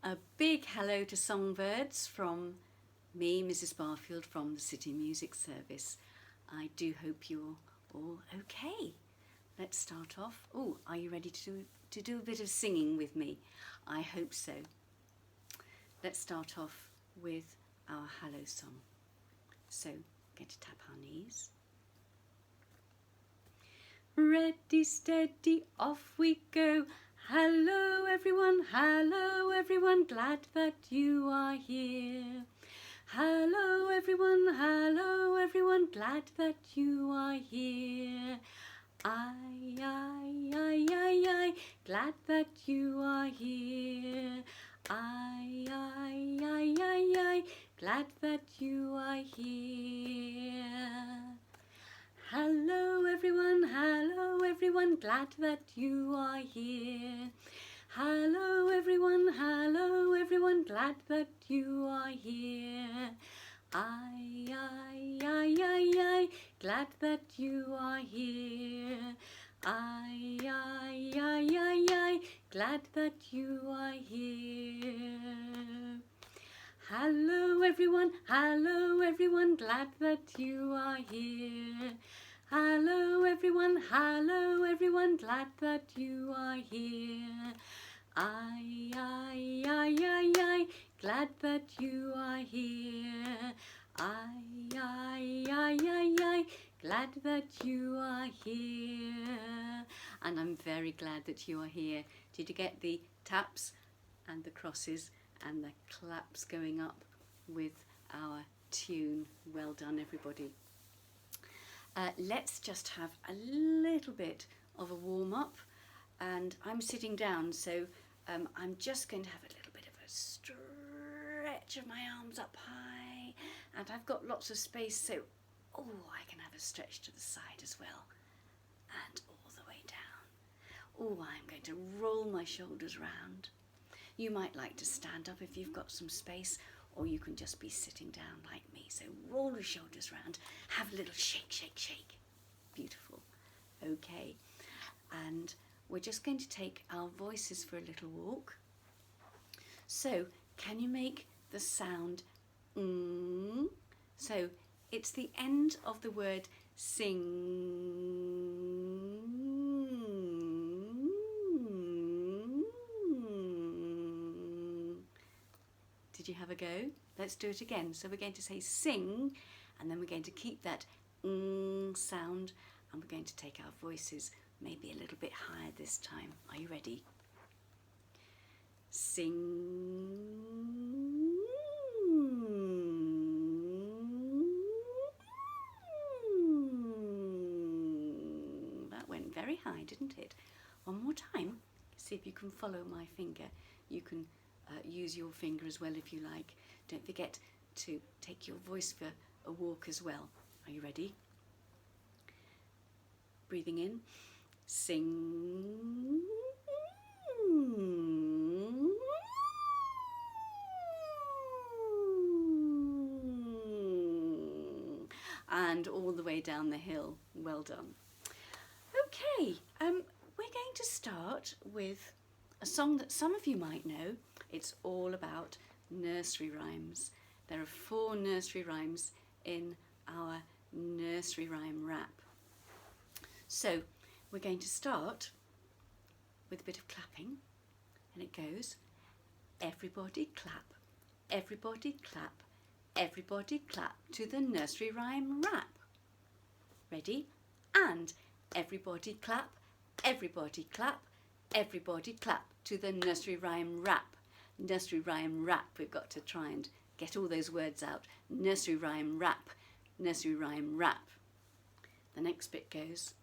A big hello to Songbirds from me, Mrs Barfield, from the City Music Service. I do hope you're all okay. Let's start off. Oh, are you ready to do a bit of singing with me? I hope so. Let's start off with our hello song. So, going to tap our knees. Ready, steady, off we go. Hello everyone, glad that you are here. Hello everyone, glad that you are here. I, glad that you are here. I, glad that you are here. Hello everyone, glad that you are here. Hello everyone, glad that you are here. I, glad that you are here. I, glad that you are here. Hello everyone, glad that you are here. Hello everyone, glad that you are here. I, glad that you are here. I, glad that you are here. And I'm very glad that you are here. Did you get the taps and the crosses and the claps going up with our tune? Well done everybody. Let's just have a little bit of a warm-up, and I'm sitting down, so I'm just going to have a little bit of a stretch of my arms up high, and I've got lots of space, so I can have a stretch to the side as well, and all the way down. I'm going to roll my shoulders round. You might like to stand up if you've got some space, or you can just be sitting down like me. So roll the shoulders round, have a little shake, shake, shake. Beautiful. Okay. And we're just going to take our voices for a little walk. So can you make the sound mm? So it's the end of the word sing. Did you have a go? Let's do it again. So we're going to say sing, and then we're going to keep that sound, and we're going to take our voices maybe a little bit higher this time. Are you ready? Sing. That went very high, didn't it? One more time. See if you can follow my finger. You can use your finger as well if you like. Don't forget to take your voice for a walk as well. Are you ready? Breathing in. Sing. And all the way down the hill. Well done. Okay, we're going to start with a song that some of you might know. It's all about nursery rhymes. There are 4 nursery rhymes in our nursery rhyme rap. So we're going to start with a bit of clapping, and it goes, everybody clap, everybody clap, everybody clap to the nursery rhyme rap. Ready? And everybody clap, everybody clap, everybody clap to the nursery rhyme rap. Nursery rhyme rap, we've got to try and get all those words out. Nursery rhyme rap, nursery rhyme rap. The next bit goes,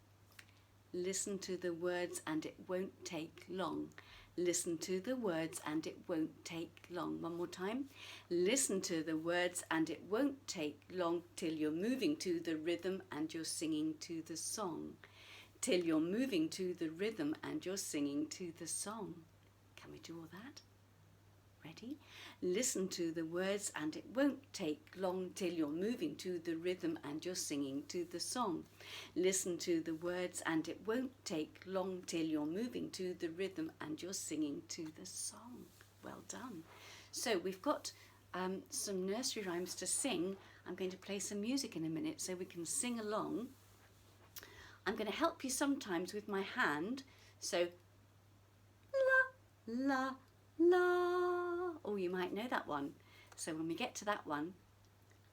listen to the words and it won't take long. Listen to the words and it won't take long. One more time. Listen to the words and it won't take long till you're moving to the rhythm and you're singing to the song. Till you're moving to the rhythm and you're singing to the song. Can we do all that? Ready? Listen to the words and it won't take long till you're moving to the rhythm and you're singing to the song. Listen to the words and it won't take long till you're moving to the rhythm and you're singing to the song. Well done. So we've got some nursery rhymes to sing. I'm going to play some music in a minute so we can sing along. I'm going to help you sometimes with my hand. So, la, la, la. Oh, you might know that one. So when we get to that one,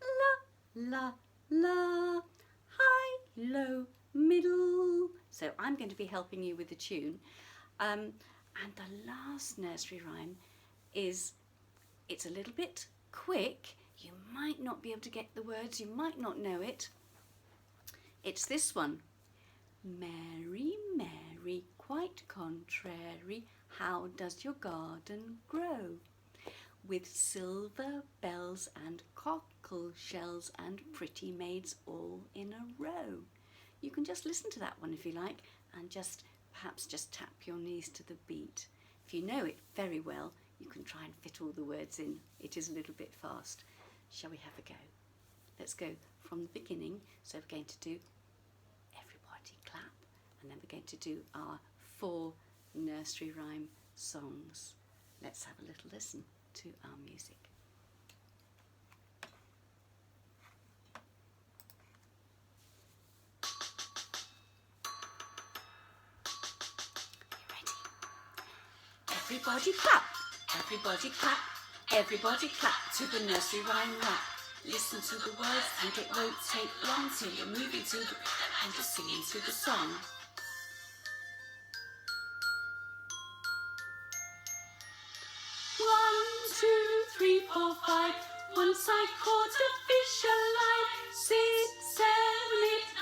la, la, la, high, low, middle. So I'm going to be helping you with the tune. And the last nursery rhyme is, it's a little bit quick. You might not be able to get the words, you might not know it. It's this one. Mary, Mary, quite contrary, how does your garden grow? With silver bells and cockle shells and pretty maids all in a row. You can just listen to that one if you like, and perhaps just tap your knees to the beat. If you know it very well, you can try and fit all the words in. It is a little bit fast. Shall we have a go? Let's go from the beginning. So we're going to do everybody clap, and then we're going to do our 4 nursery rhyme songs. Let's have a little listen to our music. You ready? Everybody clap, everybody clap, everybody clap to the nursery rhyme rap. Listen to the words and it won't take long till you're moving to the rhythm and you're singing to the song. 1, 2, 3, 4, 5. Once I caught a fish alive. 6, 7,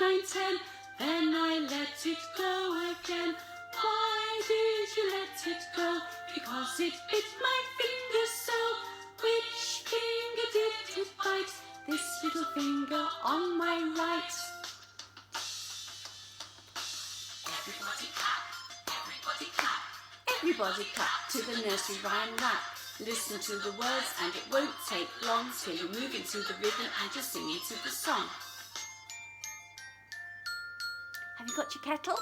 8, 9, 10. Then I let it go again. Why did you let it go? Because it bit my finger so. Which finger did it bite? This little finger on my right. Everybody clap, everybody clap. Everybody clap to the nursery rhyme rap. Listen to the words and it won't take long till you're moving to the rhythm and you're singing to the song. Have you got your kettle?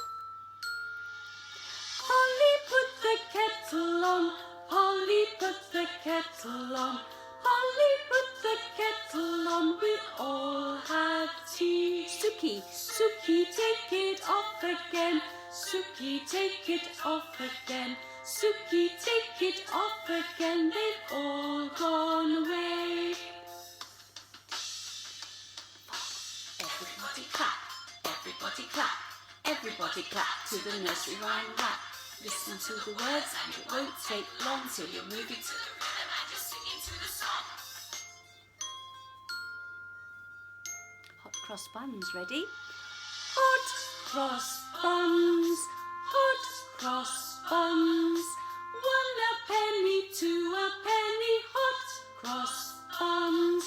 Polly, put the kettle on. Polly, put the kettle on. Polly, put the kettle on. We all have tea. Suki, Suki, take it off again. Suki, take it off again. Suki, take it off again. They've all gone away. Everybody clap, everybody clap, everybody clap to the nursery rhyme rap. Listen to the words and it won't take long till you're moving to the rhythm and you're singing to the song. Hot cross buns, ready? Hot cross buns, hot cross buns. 1 a penny, 2 a penny, hot cross buns.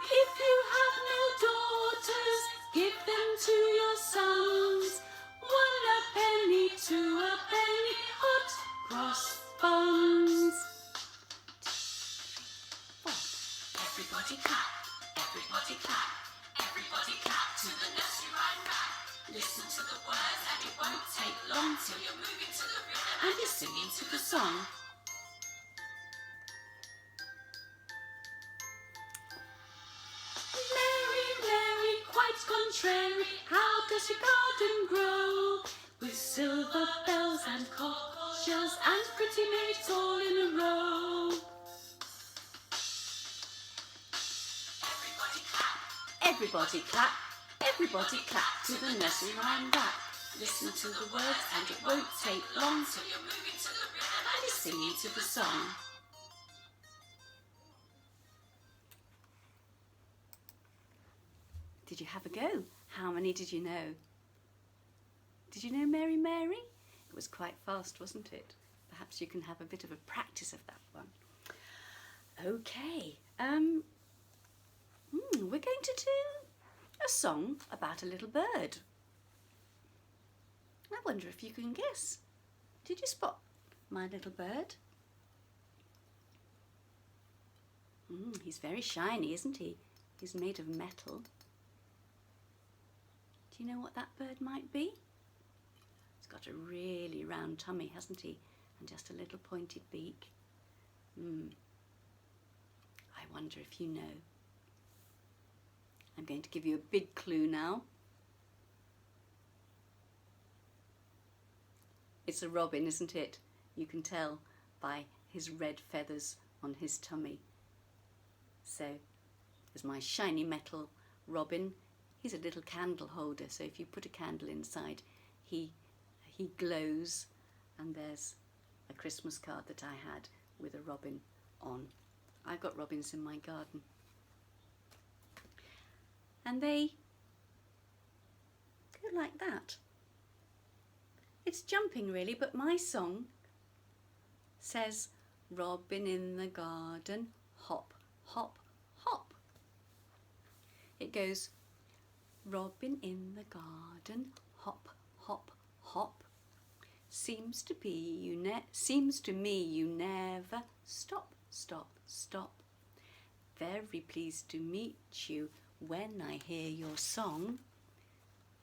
If you have no daughters, give them to your sons. 1 a penny, 2 a penny, hot cross buns. 4. Everybody clap, everybody clap, everybody clap to the nursery rhyme rap. Listen to the words and it won't take long till you're moving to the rhythm and you're singing to the song. Mary, Mary, quite contrary, how does your garden grow? With silver bells and cockle shells and pretty maids all in a row. Everybody clap, everybody clap, everybody clap to the nursery rhyme rap. Listen to the words and it won't take long till you're moving to the rhythm and you're singing to the song. Did you have a go? How many did you know? Did you know Mary, Mary? It was quite fast, wasn't it? Perhaps you can have a bit of a practice of that one. Okay, we're going to do a song about a little bird. I wonder if you can guess. Did you spot my little bird? He's very shiny, isn't he? He's made of metal. Do you know what that bird might be? He's got a really round tummy, hasn't he? And just a little pointed beak. I wonder if you know. I'm going to give you a big clue now. It's a robin, isn't it? You can tell by his red feathers on his tummy. So, there's my shiny metal robin. He's a little candle holder, so if you put a candle inside, he glows. And there's a Christmas card that I had with a robin on. I've got robins in my garden. And they go like that. It's jumping really, but my song says, robin in the garden, hop, hop, hop. It goes, robin in the garden, hop, hop, hop. Seems to me you never stop, stop, stop. Very pleased to meet you when I hear your song.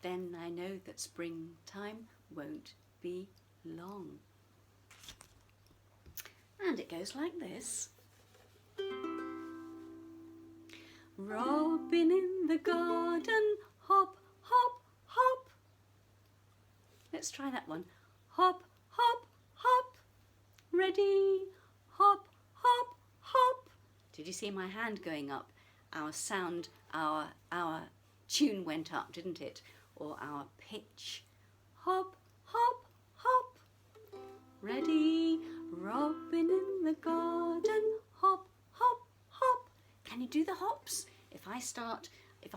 Then I know that springtime won't be long. And it goes like this. Robin in the garden, hop, hop, hop. Let's try that one. Hop, hop, hop. Ready? Hop, hop, hop. Did you see my hand going up? Our sound, our tune went up, didn't it? Or our pitch. Hop, hop, hop. Ready? Robin in the garden, hop, hop, hop. Can you do the hops? If I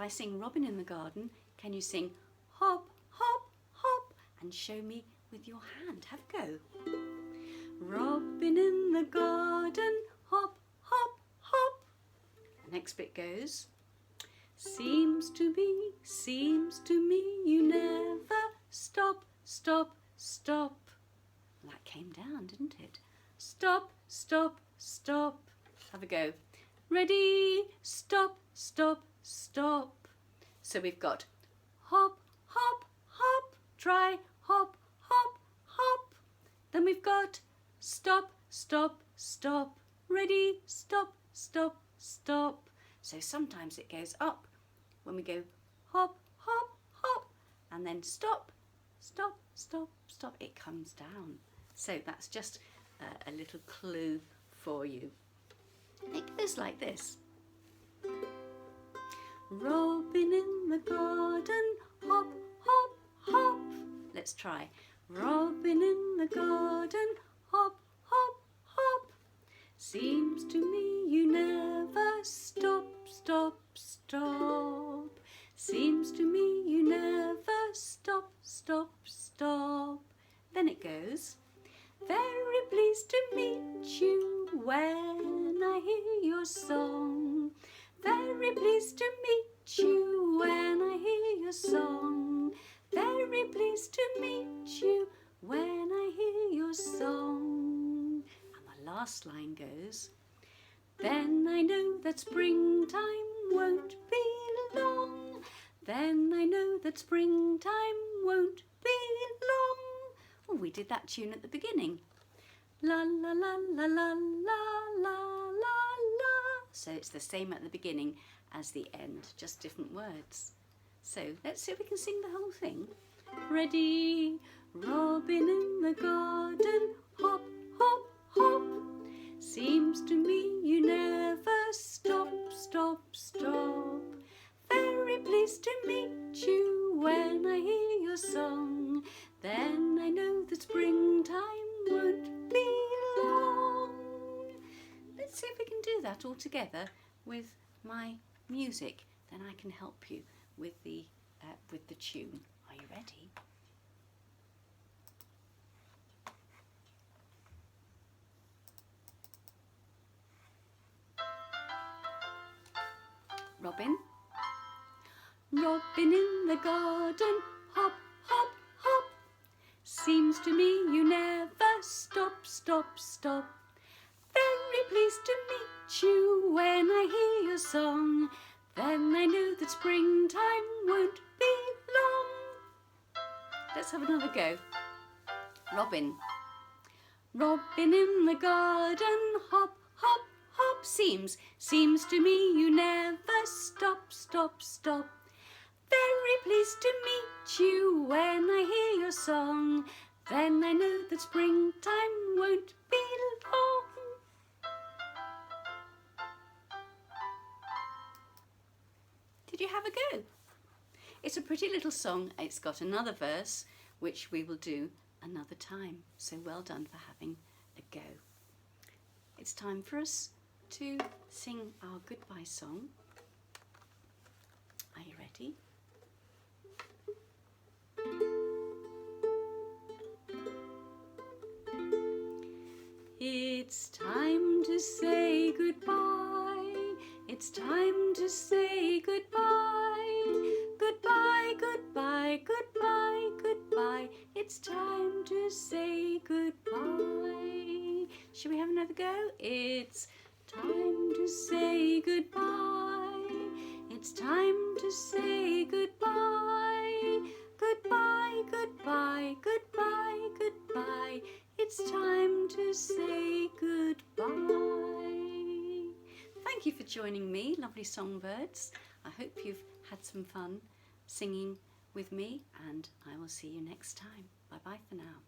sing Robin in the garden, can you sing hop, hop, hop? And show me with your hand. Have a go. Robin in the garden, hop, hop, hop. The next bit goes, seems to me you never stop, stop, stop. That came down, didn't it? Stop, stop, stop. Have a go. Ready, stop, stop, stop. So we've got hop, hop, hop. Try hop, hop, hop. Then we've got stop, stop, stop. Ready, stop, stop, stop. So sometimes it goes up when we go hop, hop, hop. And then stop, stop, stop, stop. It comes down. So that's just a little clue for you. It goes like this. Robin in the garden, hop, hop, hop. Let's try. Robin in the garden, hop, hop, hop. Seems to me you never stop, stop, stop. Seems to me you never stop, stop, stop. Then it goes, very pleased to meet you when I hear your song. Very pleased to meet you when I hear your song. Very pleased to meet you when I hear your song. And the last line goes, then I know that springtime won't be long. Then I know that springtime won't be long. Oh, we did that tune at the beginning. La la la la la la la la la. So it's the same at the beginning as the end, just different words. So let's see if we can sing the whole thing. Ready? Robin in the garden, hop, hop, hop. Seems to me you never stop, stop, stop. Very pleased to meet you when I hear your song. Then I know that springtime won't be long. Let's see if we can do that all together with my music. Then I can help you with the tune. Are you ready? Robin. Robin in the garden, hop, hop, hop. Seems to me you never stop, stop, stop. Very pleased to meet you when I hear your song. Then I know that springtime won't be long. Let's have another go. Robin. Robin in the garden, hop, hop, hop. Seems to me you never stop, stop, stop. Very pleased to meet you when I hear your song. Then I know that springtime won't be long. Did you have a go? It's a pretty little song. It's got another verse, which we will do another time. So well done for having a go. It's time for us to sing our goodbye song. Are you ready? It's time to say goodbye. It's time to say goodbye. Goodbye, goodbye, goodbye, goodbye. It's time to say goodbye. Shall we have another go? It's time to say goodbye. It's time to say goodbye. Goodbye, goodbye, goodbye, goodbye. It's time to say goodbye. Thank you for joining me, lovely songbirds. I hope you've had some fun singing with me, and I will see you next time. Bye bye for now.